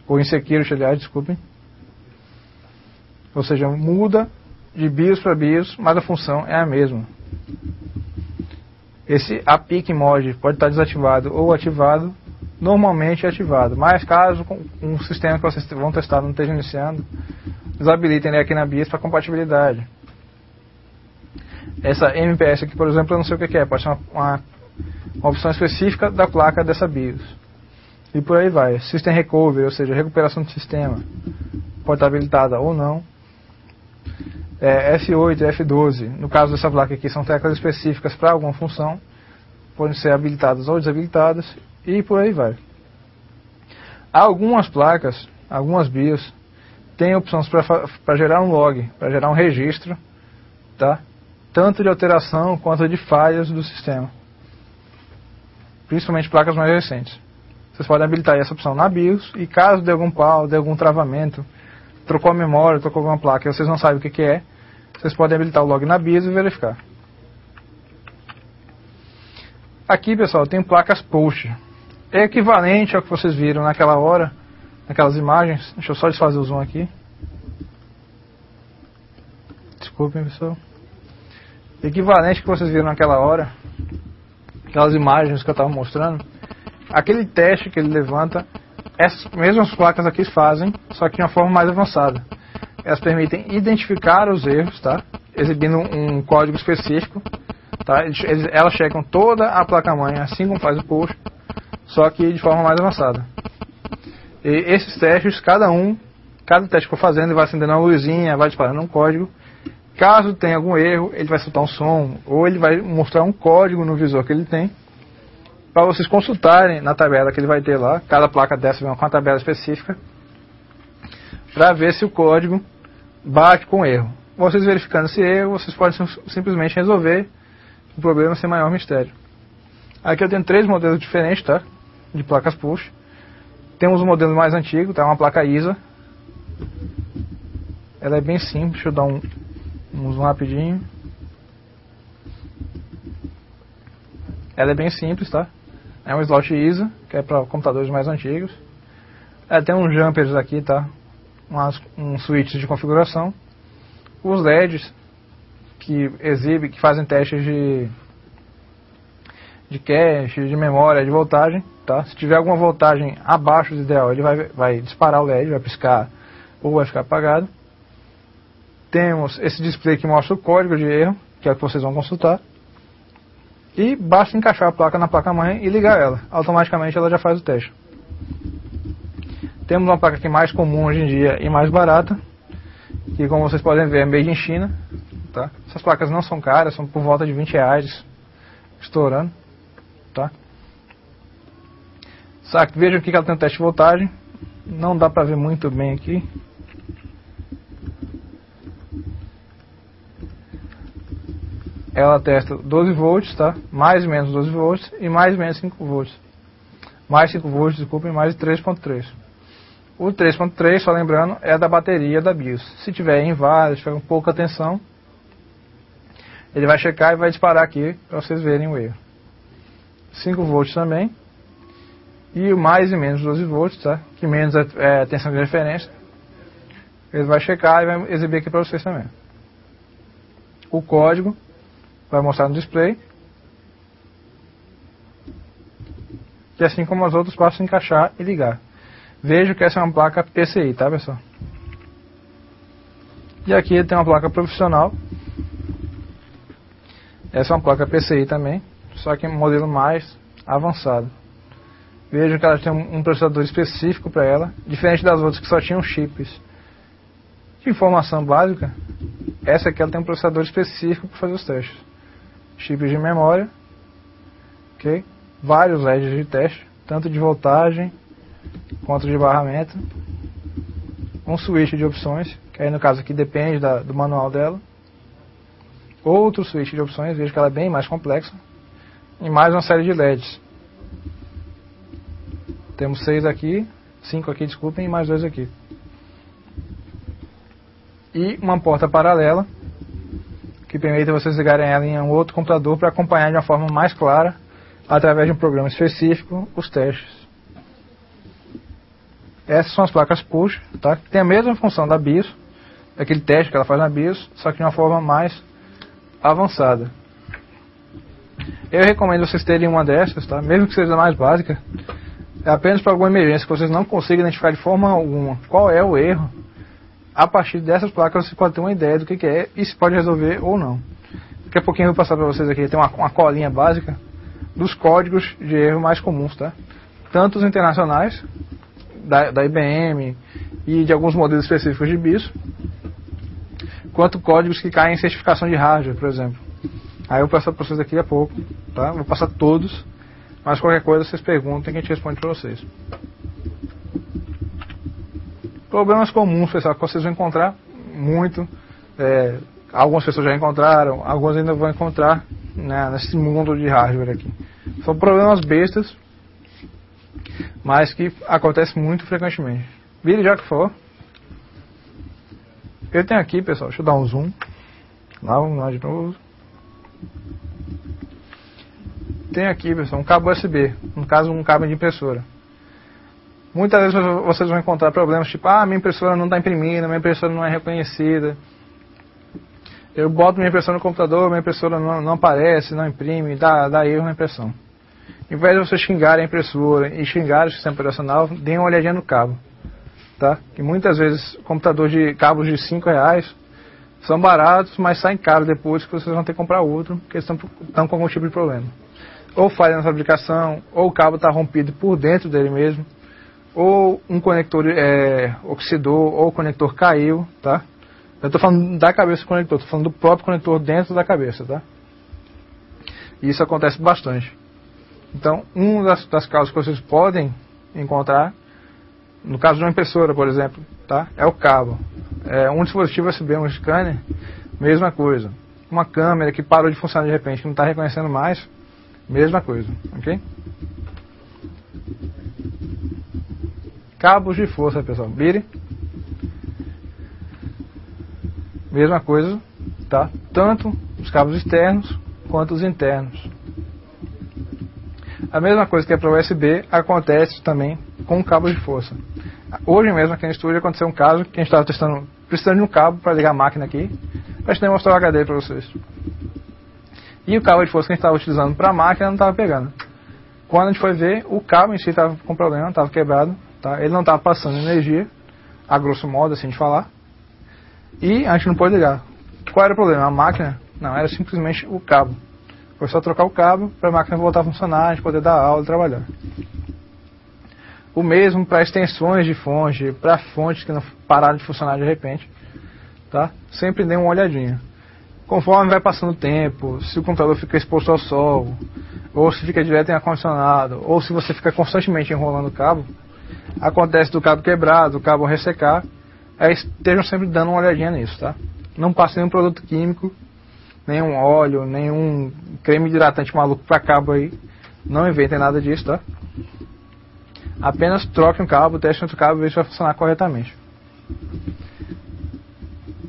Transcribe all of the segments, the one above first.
ou insecurity, aliás, desculpem. Ou seja, muda de BIOS para BIOS, mas a função é a mesma. Esse APIC Mod pode estar desativado ou ativado, normalmente é ativado, mas caso um sistema que vocês vão testar não esteja iniciando, desabilitem ele aqui na BIOS para compatibilidade. Essa MPS aqui, por exemplo, eu não sei o que é, pode ser uma opção específica da placa dessa BIOS. E por aí vai. System Recovery, ou seja, recuperação do sistema, pode estar habilitada ou não. F8, F12, no caso dessa placa aqui, são teclas específicas para alguma função, podem ser habilitadas ou desabilitadas, e por aí vai. Algumas placas, algumas BIOS, têm opções para gerar um log, para gerar um registro, tá? Tanto de alteração quanto de falhas do sistema. Principalmente placas mais recentes. Vocês podem habilitar essa opção na BIOS, e caso dê algum pau, dê algum travamento, trocou a memória, trocou alguma placa e vocês não sabem o que é, vocês podem habilitar o log na BIOS e verificar. Aqui, pessoal, tem placas POST. É equivalente ao que vocês viram naquela hora, naquelas imagens. Deixa eu só desfazer o zoom aqui. Desculpem, pessoal. Equivalente ao que vocês viram naquela hora, aquelas imagens que eu estava mostrando. Aquele teste que ele levanta, essas mesmas placas aqui fazem, só que de uma forma mais avançada. Elas permitem identificar os erros, tá? Exibindo um código específico, tá? Elas checam toda a placa-mãe, assim como faz o POST, só que de forma mais avançada. E esses testes, cada teste que for fazendo, ele vai acendendo uma luzinha, vai disparando um código. Caso tenha algum erro, ele vai soltar um som, ou ele vai mostrar um código no visor que ele tem, para vocês consultarem na tabela que ele vai ter lá. Cada placa dessa vem com uma tabela específica, para ver se o código bate com o erro. Vocês verificando esse erro, vocês podem simplesmente resolver o problema sem maior mistério. Aqui eu tenho 3 modelos diferentes, tá? De placas push. Temos um modelo mais antigo, tá? Uma placa ISA. Ela é bem simples, deixa eu dar um zoom rapidinho. Ela é bem simples, tá? É um slot ISA, que é para computadores mais antigos. Ela tem uns jumpers aqui, tá? Um switch de configuração. Os LEDs que fazem testes de cache, de memória, de voltagem, tá? Se tiver alguma voltagem abaixo do ideal, ele vai disparar o LED, vai piscar ou vai ficar apagado. Temos esse display que mostra o código de erro, que é o que vocês vão consultar. E basta encaixar a placa na placa-mãe e ligar ela. Automaticamente ela já faz o teste. Temos uma placa aqui mais comum hoje em dia e mais barata, que como vocês podem ver é made in China, tá? Essas placas não são caras, são por volta de R$20, estourando, tá? Vejam aqui que ela tem um teste de voltagem, não dá pra ver muito bem aqui. Ela testa 12 volts, tá? Mais e menos 12 volts e mais e menos 5 volts. Mais 5 volts, desculpem, mais 3.3. O 3.3, só lembrando, é da bateria da BIOS. Se tiver inválido, se tiver com pouca tensão, ele vai checar e vai disparar aqui para vocês verem o erro. 5 volts também. E o mais e menos 12 volts, tá? Que menos é tensão de referência. Ele vai checar e vai exibir aqui para vocês também. O código vai mostrar no display. E assim como as outras, basta encaixar e ligar. Vejo que essa é uma placa PCI, tá, pessoal? E aqui tem uma placa profissional. Essa é uma placa PCI também, só que um modelo mais avançado. Vejo que ela tem um processador específico para ela, diferente das outras que só tinham chips de informação básica. Essa aqui ela tem um processador específico para fazer os testes. Chips de memória, ok? Vários LEDs de teste, tanto de voltagem quanto de barramento. Um switch de opções, que aí no caso aqui depende do manual dela. Outro switch de opções, vejo que ela é bem mais complexa. E mais uma série de LEDs. Temos 6 aqui, 5 aqui, desculpem, e mais 2 aqui. E uma porta paralela, que permite vocês ligarem ela em um outro computador para acompanhar de uma forma mais clara, através de um programa específico, os testes. Essas são as placas push, tá? Que tem a mesma função da BIOS, aquele teste que ela faz na BIOS, só que de uma forma mais avançada. Eu recomendo vocês terem uma dessas, tá? Mesmo que seja a mais básica, é apenas para alguma emergência que vocês não conseguem identificar de forma alguma qual é o erro. A partir dessas placas você pode ter uma ideia do que é e se pode resolver ou não. Daqui a pouquinho eu vou passar para vocês aqui, tem uma colinha básica dos códigos de erro mais comuns, tá? Tanto os internacionais, da IBM e de alguns modelos específicos de BIOS, quanto códigos que caem em certificação de hardware, por exemplo. Aí eu vou passar para vocês daqui a pouco, tá? Vou passar todos, mas qualquer coisa vocês perguntem que a gente responde para vocês. Problemas comuns, pessoal, que vocês vão encontrar muito. Algumas pessoas já encontraram, alguns ainda vão encontrar, né, nesse mundo de hardware aqui. São problemas bestas, mas que acontecem muito frequentemente. Vire já que for. Eu tenho aqui, pessoal, deixa eu dar um zoom. Lá, vamos lá de novo. Tem aqui, pessoal, um cabo USB, no caso um cabo de impressora. Muitas vezes vocês vão encontrar problemas tipo, minha impressora não está imprimindo, minha impressora não é reconhecida. Eu boto minha impressora no computador, minha impressora não aparece, não imprime, dá erro na impressão. Em vez de vocês xingarem a impressora e xingarem o sistema operacional, deem uma olhadinha no cabo. Tá? Que muitas vezes cabos de R$5 são baratos, mas saem caros depois que vocês vão ter que comprar outro, porque estão com algum tipo de problema. Ou falha na fabricação, ou o cabo está rompido por dentro dele mesmo, ou um conector oxidou, ou o conector caiu, tá? Eu estou falando da cabeça do conector, estou falando do próprio conector dentro da cabeça, tá? E isso acontece bastante. Então, uma das causas que vocês podem encontrar, no caso de uma impressora, por exemplo, tá? É o cabo. Um dispositivo USB, um scanner, mesma coisa. Uma câmera que parou de funcionar de repente, que não está reconhecendo mais, mesma coisa, ok? Cabos de força, pessoal. Vire. Mesma coisa, tá? Tanto os cabos externos quanto os internos. A mesma coisa que é para USB acontece também com cabos de força. Hoje mesmo aqui no estúdio aconteceu um caso que a gente estava precisando de um cabo para ligar a máquina aqui, para a gente mostrar o HD para vocês. E o cabo de força que a gente estava utilizando para a máquina não estava pegando. Quando a gente foi ver, o cabo em si estava com problema, estava quebrado, tá? Ele não estava passando energia, a grosso modo assim de falar, e a gente não pôde ligar. Qual era o problema? A máquina? Não, era simplesmente o cabo. Foi só trocar o cabo para a máquina voltar a funcionar, a gente poder dar aula e trabalhar. O mesmo para extensões de fonte, para fontes que não pararam de funcionar de repente, tá? Sempre dê uma olhadinha. Conforme vai passando o tempo, se o computador fica exposto ao sol, ou se fica direto em ar-condicionado, ou se você fica constantemente enrolando o cabo, acontece do cabo quebrar, do cabo ressecar, aí estejam sempre dando uma olhadinha nisso, tá? Não passe nenhum produto químico, nenhum óleo, nenhum creme hidratante maluco para cabo aí, não inventem nada disso, tá? Apenas troque um cabo, teste outro cabo e veja se vai funcionar corretamente.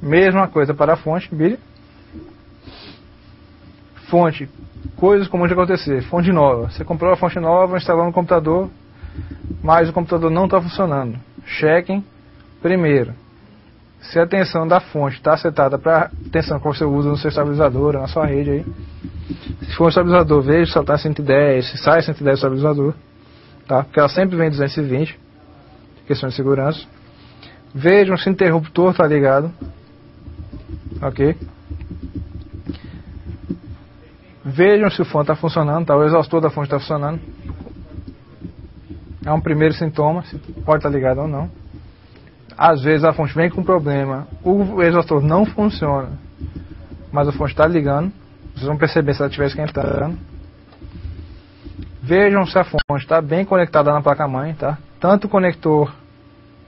Mesma coisa para a fonte, Billy. Fonte, coisas comuns de acontecer. Fonte nova, você comprou a fonte nova, instalou no computador, mas o computador não está funcionando. Chequem primeiro se a tensão da fonte está setada para a tensão que você usa no seu estabilizador, na sua rede aí. Se for um estabilizador, veja se ela está 110, se sai 110 do estabilizador, tá? Porque ela sempre vem 220, questão de segurança. Vejam se o interruptor está ligado, ok? Vejam se o fone está funcionando, tá? O exaustor da fonte está funcionando. É um primeiro sintoma, se pode estar ligado ou não. Às vezes a fonte vem com problema, o exaustor não funciona, mas a fonte está ligando. Vocês vão perceber se ela estiver esquentando. Vejam se a fonte está bem conectada na placa-mãe, tá? Tanto o conector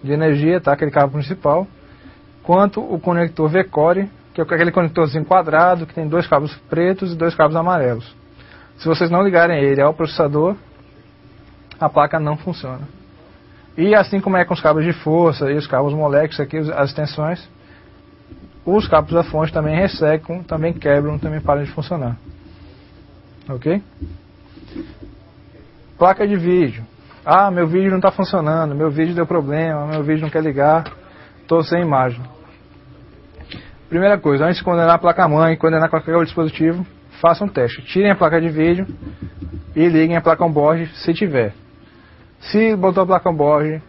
de energia, tá? Aquele cabo principal, quanto o conector V-Core, que é aquele conectorzinho quadrado que tem dois cabos pretos e dois cabos amarelos. Se vocês não ligarem ele ao processador, a placa não funciona. E assim como é com os cabos de força e os cabos moleques aqui, as extensões, os cabos da fonte também ressecam, também quebram, também param de funcionar. Ok? Placa de vídeo. Ah, meu vídeo não está funcionando, meu vídeo deu problema, meu vídeo não quer ligar, estou sem imagem. Primeira coisa, antes de condenar a placa-mãe, condenar qualquer outro dispositivo, façam um teste. Tirem a placa de vídeo e liguem a placa on-board se tiver. Se botou a placa on-board,